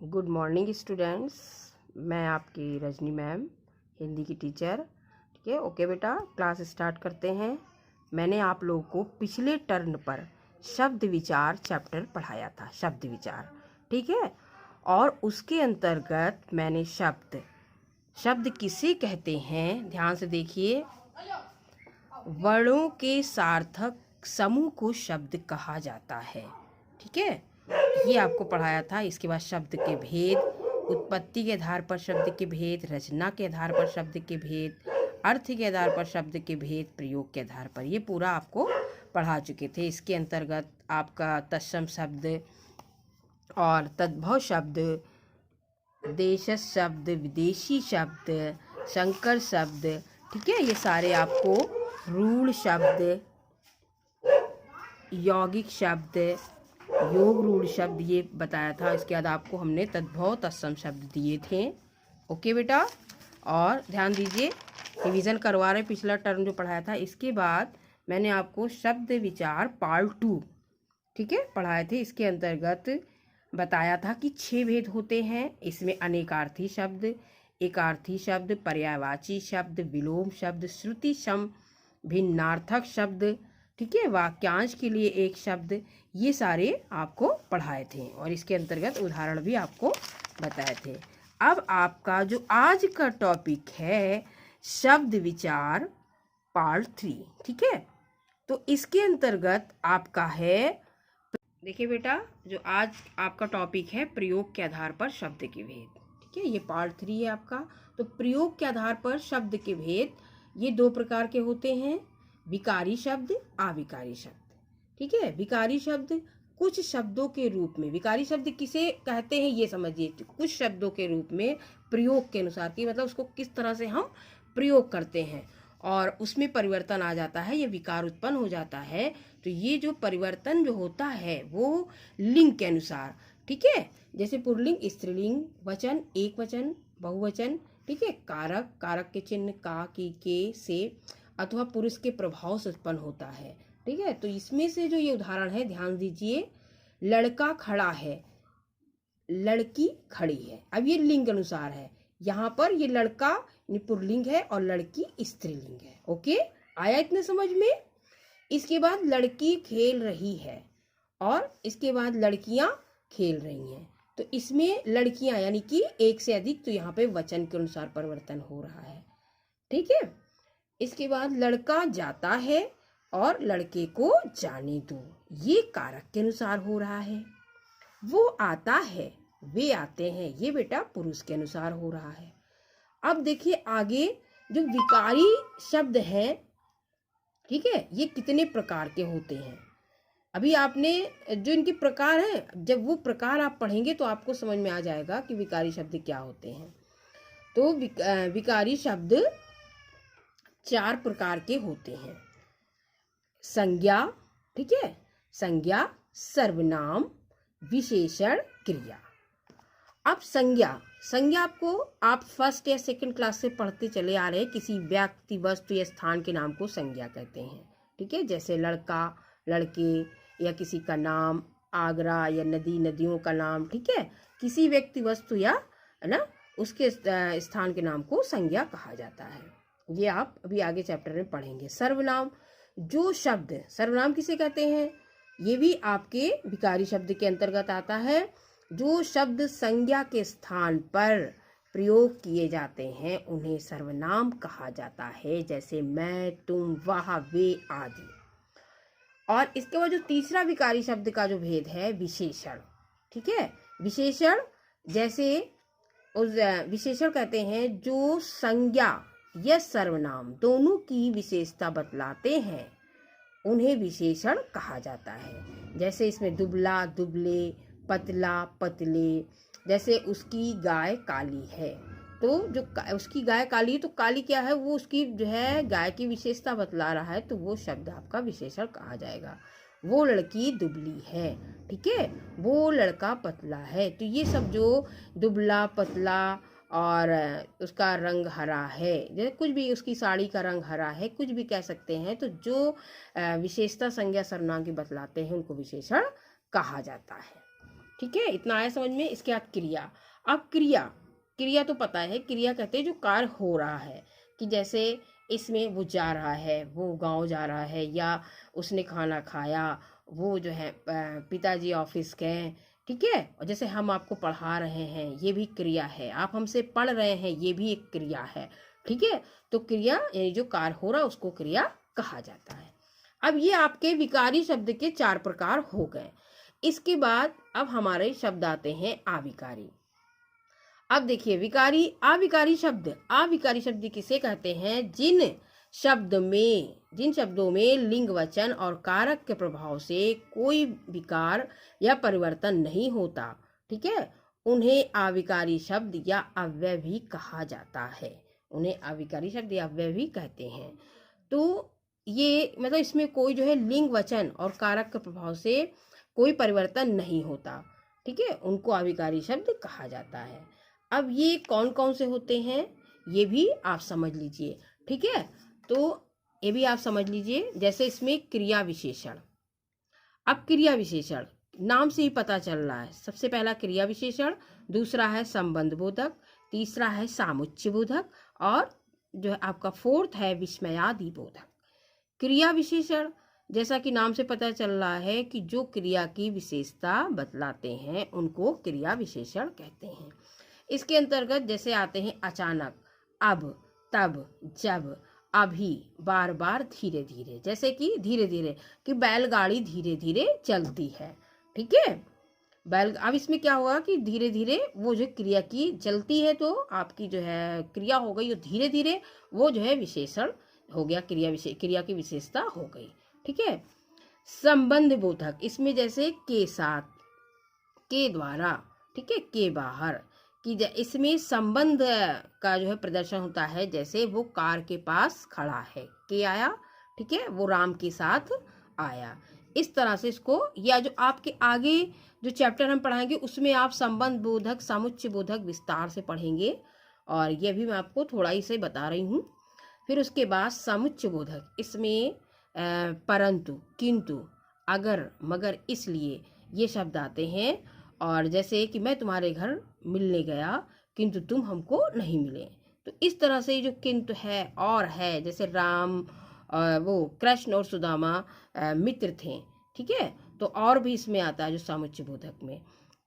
Good morning students. मैं आपकी Rajni ma'am, Hindi की टीचर। ठीक है, ओके बेटा, क्लास स्टार्ट करते हैं। मैंने आप लोगों को पिछले टर्न पर शब्द विचार चैप्टर पढ़ाया था, शब्द विचार, ठीक है। और उसके अंतर्गत मैंने शब्द किसे कहते हैं, ध्यान से देखिए। वर्णों के सार्थक समूह को शब्द कहा जाता है, ठीक है, ये आपको पढ़ाया था। इसके बाद शब्द के भेद, उत्पत्ति के आधार पर शब्द के भेद, रचना के आधार पर शब्द के भेद, अर्थ के आधार पर शब्द के भेद, प्रयोग के आधार पर, ये पूरा आपको पढ़ा चुके थे। इसके अंतर्गत आपका तत्सम शब्द और तद्भव शब्द, देशज शब्द, विदेशी शब्द, संकर शब्द, ठीक है, ये सारे आपको रूढ़ शब्द, यौगिक शब्द, योग रूढ़ शब्द, ये बताया था। इसके बाद आपको हमने तद्भव तत्सम शब्द दिए थे। ओके बेटा, और ध्यान दीजिए, रिवीजन करवा रहे पिछला टर्म जो पढ़ाया था। इसके बाद मैंने आपको शब्द विचार पार्ट 2, ठीक है, पढ़ाए थे। इसके अंतर्गत बताया था कि 6 भेद होते हैं। इसमें अनेकार्थी शब्द, एकार्थी शब्द, पर्यायवाची शब्द, विलोम शब्द, श्रुति सम भिन्नार्थक शब्द, ठीक है, वाक्यांश के लिए एक शब्द, ये सारे आपको पढ़ाए थे। और इसके अंतर्गत उदाहरण भी आपको बताए थे। अब आपका जो आज का टॉपिक है शब्द विचार पार्ट 3, ठीक है। तो इसके अंतर्गत आपका है, देखिए बेटा, जो आज आपका टॉपिक है प्रयोग के आधार पर शब्द के भेद, ठीक है, ये पार्ट 3 है आपका। तो प्रयोग के आधार पर शब्द के भेद, ये 2 प्रकार के होते हैं, विकारी शब्द, अविकारी शब्द, ठीक है। विकारी शब्द कुछ शब्दों के रूप में, विकारी शब्द किसे कहते हैं ये समझिए, कुछ शब्दों के रूप में प्रयोग के अनुसार, की मतलब उसको किस तरह से हम प्रयोग करते हैं और उसमें परिवर्तन आ जाता है, ये विकार उत्पन्न हो जाता है। तो ये जो परिवर्तन जो होता है वो लिंग के अनुसार, ठीक है, जैसे पुल्लिंग, स्त्रीलिंग, वचन, एक वचन, बहुवचन, ठीक है, कारक, कारक के चिन्ह का, की, के, से, अथवा पुरुष के प्रभाव से उत्पन्न होता है, ठीक है। तो इसमें से जो ये उदाहरण है, ध्यान दीजिए, लड़का खड़ा है, लड़की खड़ी है। अब ये लिंग अनुसार है, यहाँ पर ये लड़का पुल्लिंग है और लड़की स्त्रीलिंग है। ओके, आया इतने समझ में। इसके बाद लड़की खेल रही है और इसके बाद लड़कियां खेल रही हैं। तो इसमें लड़कियां यानी कि एक से अधिक, तो यहाँ पे वचन के अनुसार परिवर्तन हो रहा है, ठीक है। इसके बाद लड़का जाता है और लड़के को जाने दो, ये कारक के अनुसार हो रहा है। वो आता है, वे आते हैं, ये बेटा पुरुष के अनुसार हो रहा है। अब देखिए आगे जो विकारी शब्द है, ठीक है, ये कितने प्रकार के होते हैं। अभी आपने जो इनके प्रकार हैं, जब वो प्रकार आप पढ़ेंगे तो आपको समझ में आ जाएगा कि विकारी शब्द क्या होते हैं। तो विकारी शब्द 4 प्रकार के होते हैं। संज्ञा, ठीक है, संज्ञा, सर्वनाम, विशेषण, क्रिया। अब संज्ञा आपको आप फर्स्ट या सेकंड क्लास से पढ़ते चले आ रहे हैं। किसी व्यक्ति, वस्तु या स्थान के नाम को संज्ञा कहते हैं, ठीक है, जैसे लड़का, लड़के, या किसी का नाम, आगरा या नदी, नदियों का नाम, ठीक है, किसी व्यक्ति, वस्तु या, है ना, उसके स्थान के नाम को संज्ञा कहा जाता है। ये आप अभी आगे चैप्टर में पढ़ेंगे। सर्वनाम, जो शब्द, सर्वनाम किसे कहते हैं, ये भी आपके विकारी शब्द के अंतर्गत आता है। जो शब्द संज्ञा के स्थान पर प्रयोग किए जाते हैं उन्हें सर्वनाम कहा जाता है, जैसे मैं, तुम, वह, वे आदि। और इसके बाद जो तीसरा विकारी शब्द का जो भेद है, विशेषण, ठीक है, विशेषण, जैसे उस विशेषण कहते हैं जो संज्ञा या सर्वनाम दोनों की विशेषता बतलाते हैं, उन्हें विशेषण कहा जाता है। जैसे इसमें दुबला, दुबले, पतला, पतले, जैसे उसकी गाय काली है, तो जो उसकी गाय काली, तो काली क्या है, वो उसकी जो है गाय की विशेषता बतला रहा है, तो वो शब्द आपका विशेषण कहा जाएगा। वो लड़की दुबली है, ठीक है, वो लड़का पतला है। तो ये सब जो दुबला, पतला और उसका रंग हरा है, जैसे कुछ भी, उसकी साड़ी का रंग हरा है, कुछ भी कह सकते हैं। तो जो विशेषता संज्ञा सर्वनाम की बतलाते हैं उनको विशेषण कहा जाता है, ठीक है, इतना आया समझ में। इसके बाद क्रिया। अब क्रिया, क्रिया तो पता है, क्रिया कहते हैं जो कार्य हो रहा है, कि जैसे इसमें वो जा रहा है, वो गांव जा रहा है, या उसने खाना खाया, वो जो है पिताजी ऑफिस गए, ठीक है। और जैसे हम आपको पढ़ा रहे हैं, ये भी क्रिया है। आप हमसे पढ़ रहे हैं, ये भी एक क्रिया है, ठीक है। तो क्रिया यानी जो कार्य हो रहा है उसको क्रिया कहा जाता है। अब ये आपके विकारी शब्द के 4 प्रकार हो गए। इसके बाद अब हमारे शब्द आते हैं अविकारी। अब देखिए विकारी अविकारी शब्द, अविकारी शब्द किसे कहते हैं? जिन शब्दों में लिंग वचन और कारक के प्रभाव से कोई विकार या परिवर्तन नहीं होता, ठीक है, उन्हें अविकारी शब्द या अव्यय भी कहा जाता है। उन्हें अविकारी शब्द या अव्यय भी कहते हैं। तो ये मतलब इसमें कोई जो है लिंग वचन और कारक के प्रभाव से कोई परिवर्तन नहीं होता, ठीक है, उनको अविकारी शब्द कहा जाता है। अब ये कौन कौन से होते हैं ये भी आप समझ लीजिए, ठीक है। तो ये भी आप समझ लीजिए, जैसे इसमें क्रिया विशेषण। अब क्रिया विशेषण नाम से ही पता चल रहा है, सबसे पहला क्रिया विशेषण, दूसरा है संबंध बोधक, तीसरा है सामुच्य बोधक, और जो है आपका फोर्थ है विस्मयादि बोधक। क्रिया विशेषण जैसा कि नाम से पता चल रहा है कि जो क्रिया की विशेषता बतलाते हैं उनको क्रिया विशेषण कहते हैं। इसके अंतर्गत जैसे आते हैं अचानक, अब, तब, जब, अभी, बार बार, धीरे धीरे। जैसे कि धीरे धीरे, कि बैलगाड़ी धीरे धीरे चलती है, ठीक है। अब इसमें क्या होगा कि धीरे धीरे वो जो क्रिया की चलती है, तो आपकी जो है क्रिया हो गई, धीरे धीरे वो जो है विशेषण हो गया, क्रिया की विशेषता हो गई, ठीक है। संबंध बोधक, इसमें जैसे के साथ, के द्वारा, ठीक है, के बाहर, कि इसमें संबंध का जो है प्रदर्शन होता है। जैसे वो कार के पास खड़ा है, के आया, ठीक है, वो राम के साथ आया। इस तरह से इसको, या जो आपके आगे जो चैप्टर हम पढ़ाएंगे उसमें आप संबंध बोधक, सामुच्य बोधक विस्तार से पढ़ेंगे, और ये भी मैं आपको थोड़ा ही से बता रही हूँ। फिर उसके बाद सामुच्य बोधक, इसमें परंतु, किंतु, अगर, मगर, इसलिए ये शब्द आते हैं। और जैसे कि मैं तुम्हारे घर मिलने गया किंतु तुम हमको नहीं मिले, तो इस तरह से जो किंतु है और है, जैसे राम, वो कृष्ण और सुदामा मित्र थे, ठीक है, तो और भी इसमें आता है जो सामुच्य बोधक में।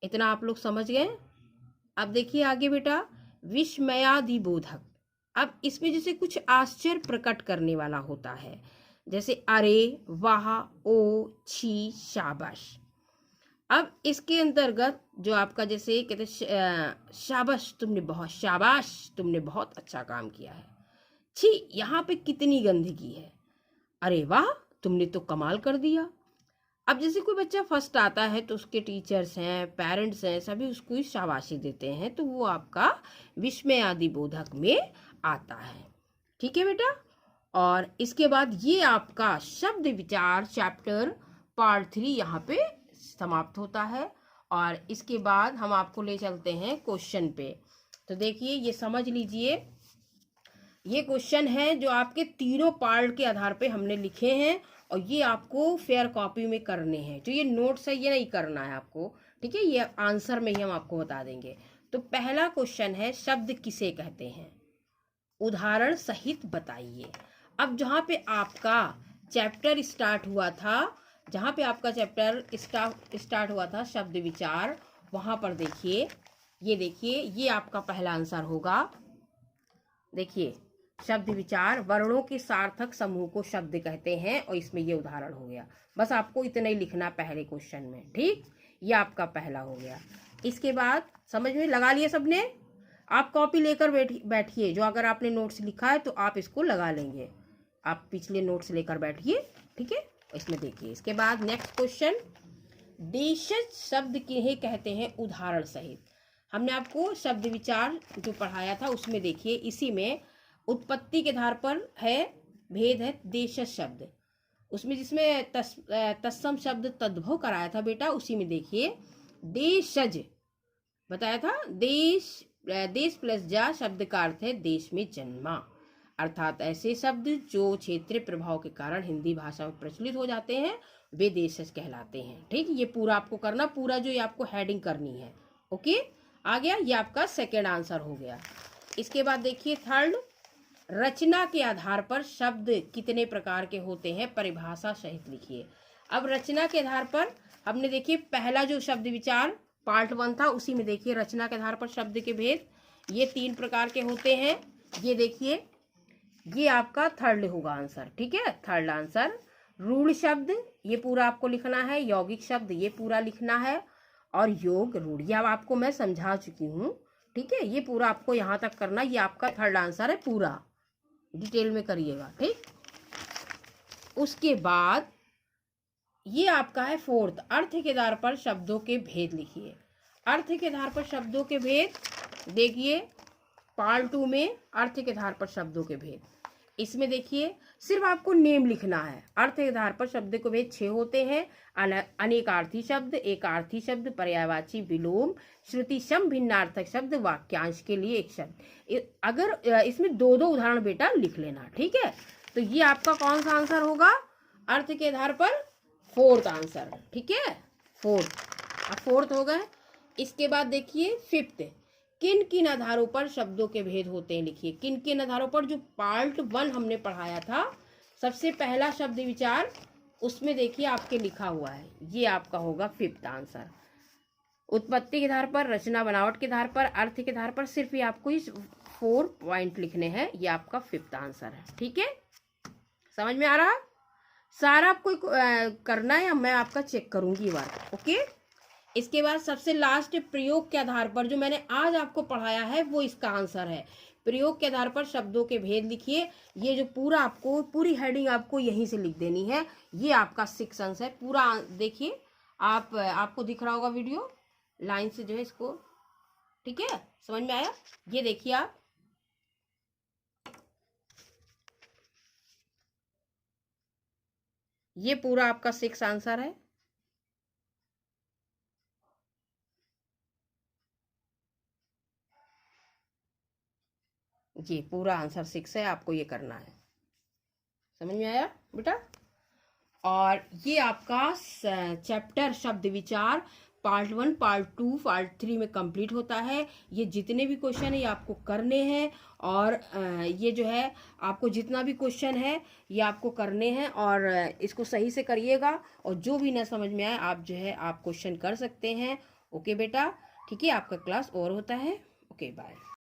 इतना आप लोग समझ गए। अब देखिए आगे बेटा, विस्मयादि बोधक। अब इसमें जैसे कुछ आश्चर्य प्रकट करने वाला होता है, जैसे अरे, वाह, ओ, छी, शाबाश। अब इसके अंतर्गत जो आपका जैसे कहते शाबाश तुमने बहुत अच्छा काम किया है, छी, यहाँ पे कितनी गंदगी है, अरे वाह तुमने तो कमाल कर दिया। अब जैसे कोई बच्चा फर्स्ट आता है तो उसके टीचर्स हैं, पेरेंट्स हैं, सभी उसको शाबाशी देते हैं, तो वो आपका विस्मयादि बोधक में आता है, ठीक है बेटा। और इसके बाद ये आपका शब्द विचार चैप्टर पार्ट 3 यहाँ पे समाप्त होता है। और इसके बाद हम आपको ले चलते हैं क्वेश्चन पे। तो देखिए ये समझ लीजिए, ये क्वेश्चन है जो आपके तीनों पार्ट के आधार पे हमने लिखे हैं, और ये आपको फेयर कॉपी में करने हैं। जो ये नोट्स है ये नहीं करना है आपको, ठीक है, ये आंसर में ही हम आपको बता देंगे। तो पहला क्वेश्चन है, शब्द किसे कहते हैं, उदाहरण सहित बताइए। अब जहाँ पे आपका चैप्टर स्टार्ट हुआ था, जहाँ पे आपका चैप्टर स्टार्ट हुआ था शब्द विचार, वहाँ पर देखिए, ये देखिए, ये आपका पहला आंसर होगा। देखिए शब्द विचार, वर्णों के सार्थक समूह को शब्द कहते हैं, और इसमें ये उदाहरण हो गया। बस आपको इतना ही लिखना पहले क्वेश्चन में, ठीक, ये आपका पहला हो गया। इसके बाद समझ में लगा लिया सबने। आप कॉपी लेकर बैठिए, जो अगर आपने नोट्स लिखा है तो आप इसको लगा लेंगे, आप पिछले नोट्स लेकर बैठिए, ठीक है। इसमें देखिए, इसके बाद नेक्स्ट क्वेश्चन, देशज शब्द किन्हें कहते हैं उदाहरण सहित। हमने आपको शब्द विचार जो पढ़ाया था उसमें देखिए, इसी में उत्पत्ति के आधार पर है भेद है देशज शब्द, उसमें जिसमें तत्सम शब्द तद्भव कराया था बेटा, उसी में देखिए देशज बताया था। देश प्लस जा शब्द का अर्थ है देश में जन्मा। अर्थात ऐसे शब्द जो क्षेत्रीय प्रभाव के कारण हिंदी भाषा में प्रचलित हो जाते हैं वे देशज कहलाते हैं। ठीक, ये पूरा आपको करना, पूरा जो ये आपको हेडिंग करनी है। ओके, आ गया, ये आपका सेकेंड आंसर हो गया। इसके बाद देखिए थर्ड, रचना के आधार पर शब्द कितने प्रकार के होते हैं, परिभाषा सहित लिखिए। अब रचना के आधार पर हमने देखिए पहला जो शब्द विचार पार्ट 1 था, उसी में देखिए रचना के आधार पर शब्द के भेद, ये 3 प्रकार के होते हैं। ये देखिए, ये आपका थर्ड होगा आंसर। ठीक है, थर्ड आंसर। रूढ़ शब्द ये पूरा आपको लिखना है, यौगिक शब्द ये पूरा लिखना है, और योग रूढ़ ये अब आपको मैं समझा चुकी हूँ। ठीक है, ये पूरा आपको यहाँ तक करना, ये आपका थर्ड आंसर है, पूरा डिटेल में करिएगा। ठीक, उसके बाद ये आपका है फोर्थ, अर्थ के आधार पर शब्दों के भेद लिखिए। अर्थ के आधार पर शब्दों के भेद देखिए पार्ट 2 में अर्थ के आधार पर शब्दों के भेद, इसमें देखिए सिर्फ आपको नेम लिखना है। अर्थ के आधार पर शब्द के भेद 6 होते हैं। अनेकार्थी शब्द, एकार्थी शब्द, पर्यायवाची, विलोम, श्रुति सम, भिन्नार्थक शब्द, वाक्यांश के लिए एक शब्द। अगर इसमें 2-2 उदाहरण बेटा लिख लेना। ठीक है, तो ये आपका कौन सा आंसर होगा, अर्थ के आधार पर फोर्थ आंसर। ठीक है, फोर्थ हो गए। इसके बाद देखिए फिफ्थ, किन किन आधारों पर शब्दों के भेद होते हैं लिखिए। किन किन आधारों पर, जो पार्ट 1 हमने पढ़ाया था, सबसे पहला शब्द विचार, उसमें देखिए आपके लिखा हुआ है, ये आपका होगा फिफ्थ आंसर। उत्पत्ति के आधार पर, रचना बनावट के आधार पर, अर्थ के आधार पर, सिर्फ ये आपको इस 4 पॉइंट लिखने हैं, ये आपका फिफ्थ आंसर है। ठीक है, समझ में आ रहा, सारा आपको करना है, मैं आपका चेक करूंगी बार। ओके, इसके बाद सबसे लास्ट, प्रयोग के आधार पर, जो मैंने आज आपको पढ़ाया है वो इसका आंसर है। प्रयोग के आधार पर शब्दों के भेद लिखिए। ये जो पूरा आपको पूरी हेडिंग आपको यहीं से लिख देनी है, ये आपका 6 आंसर है पूरा। देखिए आपको दिख रहा होगा वीडियो लाइन से जो है इसको। ठीक है, समझ में आया, ये देखिए आप, ये पूरा आपका 6 आंसर है। ये पूरा आंसर 6 है, आपको ये करना है। समझ में आया बेटा। और ये आपका चैप्टर शब्द विचार पार्ट 1, पार्ट 2, पार्ट 3 में कंप्लीट होता है। ये जितने भी क्वेश्चन है ये आपको करने हैं, और ये जो है आपको जितना भी क्वेश्चन है ये आपको करने हैं, और इसको सही से करिएगा। और जो भी ना समझ में आए आप जो है आप क्वेश्चन कर सकते हैं। ओके बेटा, ठीक है, आपका क्लास और होता है। Okay, bye.